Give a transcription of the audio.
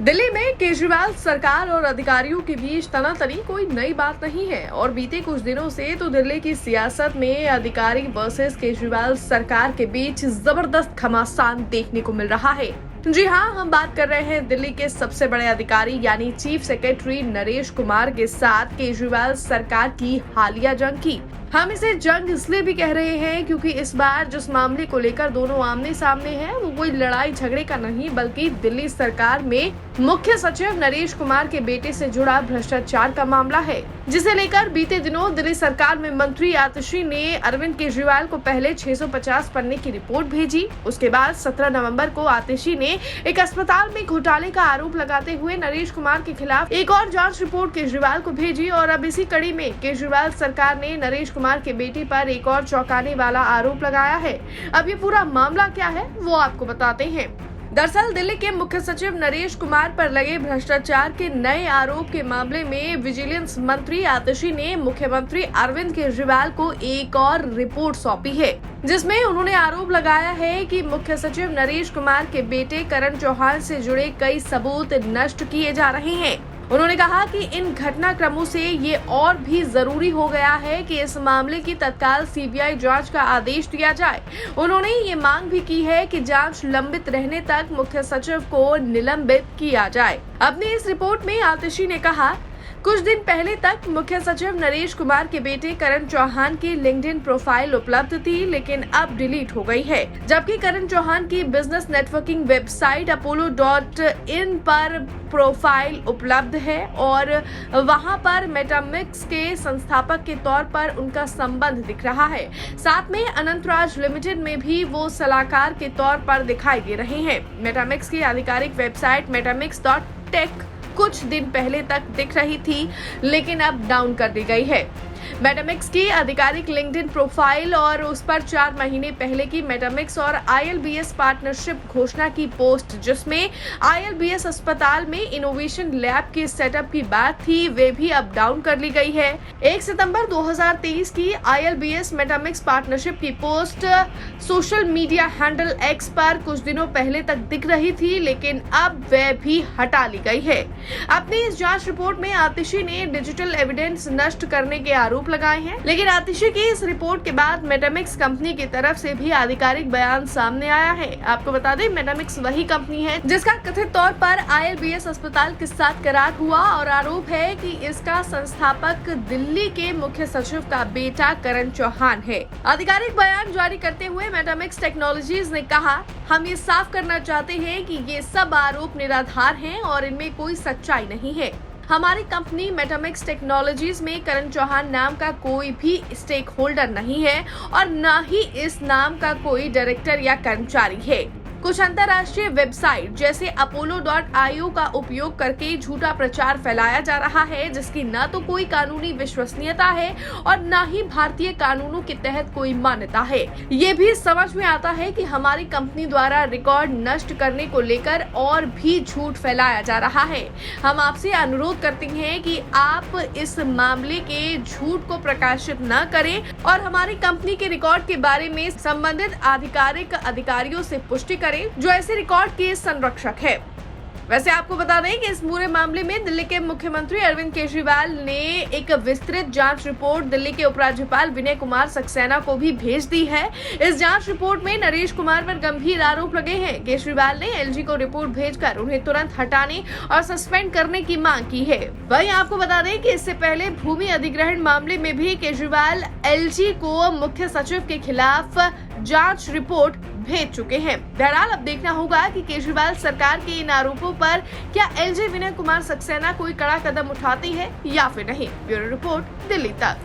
दिल्ली में केजरीवाल सरकार और अधिकारियों के बीच तनातनी कोई नई बात नहीं है और बीते कुछ दिनों से तो दिल्ली की सियासत में अधिकारी वर्सेस केजरीवाल सरकार के बीच जबरदस्त घमासान देखने को मिल रहा है। जी हाँ, हम बात कर रहे हैं दिल्ली के सबसे बड़े अधिकारी यानी चीफ सेक्रेटरी नरेश कुमार के साथ केजरीवाल सरकार की हालिया जंग की। हम इसे जंग इसलिए भी कह रहे हैं क्योंकि इस बार जिस मामले को लेकर दोनों आमने सामने हैं वो कोई लड़ाई झगड़े का नहीं बल्कि दिल्ली सरकार में मुख्य सचिव नरेश कुमार के बेटे से जुड़ा भ्रष्टाचार का मामला है, जिसे लेकर बीते दिनों दिल्ली सरकार में मंत्री आतिशी ने अरविंद केजरीवाल को पहले 650 पन्ने की रिपोर्ट भेजी। उसके बाद 17 नवंबर को आतिशी ने एक अस्पताल में घोटाले का आरोप लगाते हुए नरेश कुमार के खिलाफ एक और जांच रिपोर्ट केजरीवाल को भेजी और अब इसी कड़ी में केजरीवाल सरकार ने नरेश कुमार के बेटे पर एक और चौंकाने वाला आरोप लगाया है। अब ये पूरा मामला क्या है वो आपको बताते हैं। दरअसल दिल्ली के मुख्य सचिव नरेश कुमार पर लगे भ्रष्टाचार के नए आरोप के मामले में विजिलेंस मंत्री आतिशी ने मुख्यमंत्री अरविंद केजरीवाल को एक और रिपोर्ट सौंपी है, जिसमें उन्होंने आरोप लगाया है कि मुख्य सचिव नरेश कुमार के बेटे करण चौहान से जुड़े कई सबूत नष्ट किए जा रहे हैं। उन्होंने कहा कि इन घटनाक्रमों से ये और भी जरूरी हो गया है कि इस मामले की तत्काल सीबीआई जांच का आदेश दिया जाए। उन्होंने ये मांग भी की है कि जांच लंबित रहने तक मुख्य सचिव को निलंबित किया जाए। अपनी इस रिपोर्ट में आतिशी ने कहा, कुछ दिन पहले तक मुख्य सचिव नरेश कुमार के बेटे करण चौहान की लिंक्डइन प्रोफाइल उपलब्ध थी, लेकिन अब डिलीट हो गई है, जबकि करण चौहान की बिजनेस नेटवर्किंग वेबसाइट apollo.in पर प्रोफाइल उपलब्ध है और वहां पर मेटामिक्स के संस्थापक के तौर पर उनका संबंध दिख रहा है। साथ में अनंतराज लिमिटेड में भी वो सलाहकार के तौर पर दिखाई दे रहे हैं। मेटामिक्स की आधिकारिक वेबसाइट metamix.tech कुछ दिन पहले तक दिख रही थी, लेकिन अब डाउन कर दी गई है। मेटामिक्स की आधिकारिक लिंक्डइन प्रोफाइल और उस पर 4 महीने पहले की मेटामिक्स और ILBS पार्टनरशिप घोषणा की पोस्ट, जिसमें ILBS अस्पताल में इनोवेशन लैब के सेटअप की बात थी, वे भी अब डाउन कर ली गई है। 1 सितंबर 2023 की ILBS मेटामिक्स पार्टनरशिप की post social media handle X पर कुछ दिनों पहले तक दिख रही थी, लेकिन अब वह भी हटा ली गई है। अपनी इस जांच रिपोर्ट में आतिशी ने डिजिटल एविडेंस नष्ट करने के आरोप लगाए हैं, लेकिन आतिशी की इस रिपोर्ट के बाद मेटामिक्स कंपनी की तरफ से भी आधिकारिक बयान सामने आया है। आपको बता दें, मेटामिक्स वही कंपनी है जिसका कथित तौर पर ILBS अस्पताल के साथ करार हुआ और आरोप है कि इसका संस्थापक दिल्ली के मुख्य सचिव का बेटा करण चौहान है। आधिकारिक बयान जारी करते हुए मेटामिक्स टेक्नोलॉजीज ने कहा, हम ये साफ करना चाहते हैं कि ये सब आरोप निराधार हैं और इनमें कोई सच्चाई नहीं है। हमारी कंपनी मेटामिक्स टेक्नोलॉजीज में करण चौहान नाम का कोई भी स्टेक होल्डर नहीं है और न ही इस नाम का कोई डायरेक्टर या कर्मचारी है। कुछ अंतर्राष्ट्रीय वेबसाइट जैसे apollo.io का उपयोग करके झूठा प्रचार फैलाया जा रहा है, जिसकी न तो कोई कानूनी विश्वसनीयता है और न ही भारतीय कानूनों के तहत कोई मान्यता है। ये भी समझ में आता है कि हमारी कंपनी द्वारा रिकॉर्ड नष्ट करने को लेकर और भी झूठ फैलाया जा रहा है। हम आपसे अनुरोध करते हैं कि आप इस मामले के झूठ को प्रकाशित न करें और हमारी कंपनी के रिकॉर्ड के बारे में संबंधित आधिकारिक अधिकारियों से पुष्टि करें जो ऐसे रिकॉर्ड के संरक्षक है। वैसे आपको बता दें कि इस पूरे मामले में दिल्ली के मुख्यमंत्री अरविंद केजरीवाल ने एक विस्तृत जांच रिपोर्ट दिल्ली के उपराज्यपाल विनय कुमार सक्सेना को भी भेज दी है। इस जांच रिपोर्ट में नरेश कुमार पर गंभीर आरोप लगे हैं। केजरीवाल ने LG को रिपोर्ट भेजकर उन्हें तुरंत हटाने और सस्पेंड करने की मांग की है। वहीं आपको बता दें कि इससे पहले भूमि अधिग्रहण मामले में भी केजरीवाल LG को मुख्य सचिव के खिलाफ जांच रिपोर्ट भेज चुके हैं। बहरहाल अब देखना होगा कि केजरीवाल सरकार के इन आरोपों पर क्या LG विनय कुमार सक्सेना कोई कड़ा कदम उठाती है या फिर नहीं। ब्यूरो रिपोर्ट, दिल्ली तक।